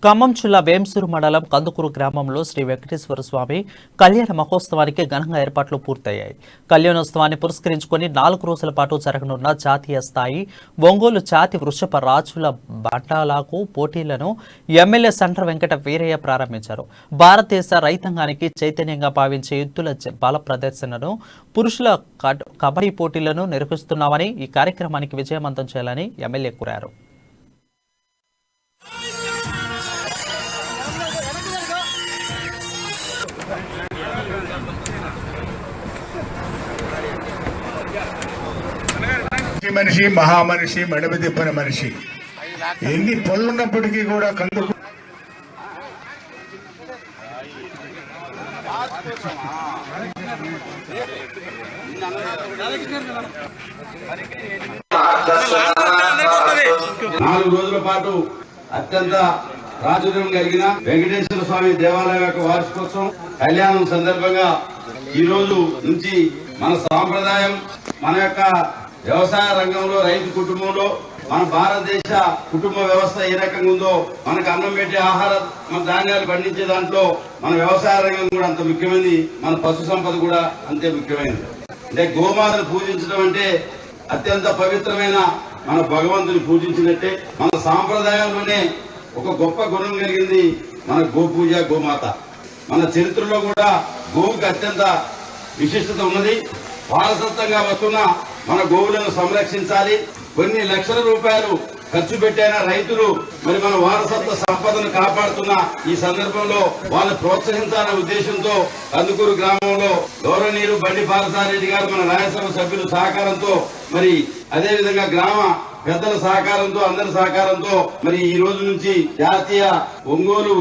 ఖమ్మం జిల్లా వేంసూరు మండలం కందుకూరు గ్రామంలో శ్రీ వెంకటేశ్వర స్వామి కళ్యాణ మహోత్సవానికి ఘనంగా ఏర్పాట్లు పూర్తయ్యాయి. కళ్యాణోత్సవాన్ని పురస్కరించుకుని 4 రోజుల పాటు జరగనున్న జాతీయ స్థాయి ఒంగోలు జాతి వృషభ రాజుల బండాలకు పోటీలను ఎమ్మెల్యే సండ్ర వెంకట వీరయ్య ప్రారంభించారు. భారతదేశ రైతాంగానికి చైతన్యంగా భావించే ఎద్దుల బల ప్రదర్శనను, పురుషుల కబడ్డీ పోటీలను నిర్వహిస్తున్నామని, ఈ కార్యక్రమానికి విజయవంతం చేయాలని ఎమ్మెల్యే కోరారు. మనిషి మహామనిషి మడమ తిప్పన మనిషి ఎన్ని పళ్ళున్నప్పటికీ కూడా కందుకు నాలుగు రోజుల పాటు అత్యంత ప్రాచుర్యం కలిగిన వెంకటేశ్వర స్వామి దేవాలయం యొక్క వార్షికోత్సవం కళ్యాణం సందర్భంగా ఈ రోజు నుంచి మన సాంప్రదాయం, మన యొక్క వ్యవసాయ రంగంలో, రైతు కుటుంబంలో, మన భారతదేశ కుటుంబ వ్యవస్థ ఏ రకంగా ఉందో, మనకు అన్నం పెట్టే ఆహార ధాన్యాలు పండించే దాంట్లో మన వ్యవసాయ రంగం కూడా అంత ముఖ్యమైనది, మన పశు సంపద కూడా అంతే ముఖ్యమైనది. అంటే గోమాతను పూజించడం అంటే అత్యంత పవిత్రమైన మన భగవంతుని పూజించినట్టే. మన సాంప్రదాయంలోనే ఒక గొప్ప గుణం కలిగింది మన గోపూజ, గోమాత. మన చరిత్రలో కూడా గోవుకి అత్యంత విశిష్టత ఉన్నది. వారసత్వంగా వస్తున్న మన గోవులను సంరక్షించాలి. కొన్ని లక్షల రూపాయలు ఖర్చు పెట్టైన రైతులు మరి మన వారసత్వ సంపదను కాపాడుతున్న ఈ సందర్భంలో వాళ్ళని ప్రోత్సహించాలనే ఉద్దేశంతో కందుకూరు గ్రామంలో గౌరవనీయులు బండి పాలసారెడ్డి గారు, మన రాజ్యసభ సభ్యుల సహకారంతో, మరి అదేవిధంగా గ్రామ పెద్దల సహకారంతో, అందరి సహకారంతో మరి ఈ రోజు నుంచి జాతీయ ఒంగోలు